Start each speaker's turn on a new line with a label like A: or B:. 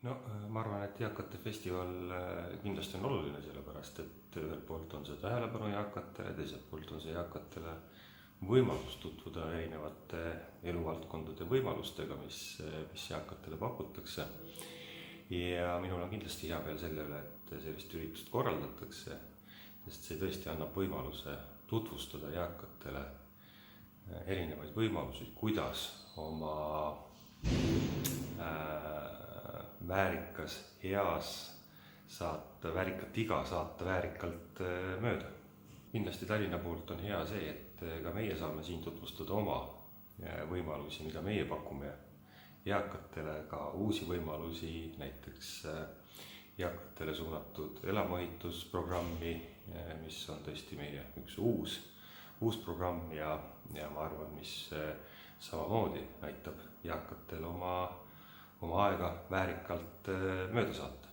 A: No ma arvan, et eakate festival kindlasti on oluline, sellepärast et ühelt poolt on see tähelepanu eakatele, teiselt poolt on see eakatele võimalus tutvuda erinevate eluvaldkondade võimalustega, mis eakatele pakutakse. Ja minul on kindlasti hea meel selle üle, et sellist üritust korraldatakse, sest see tõesti annab võimaluse tutvustada eakatele erinevaid võimalusi, kuidas oma väärikas eas väärikat iga saata väärikalt mööda. Kindlasti Tallinna poolt on hea see, et ka meie saame siin tutvustada oma võimalusi, mida meie pakume eakatele, ka uusi võimalusi, näiteks eakatele suunatud elamuehitusprogrammi, mis on tõesti meie üks uus programm ja ma arvan, mis samamoodi aitab eakatel oma aega väärikalt mööda saata.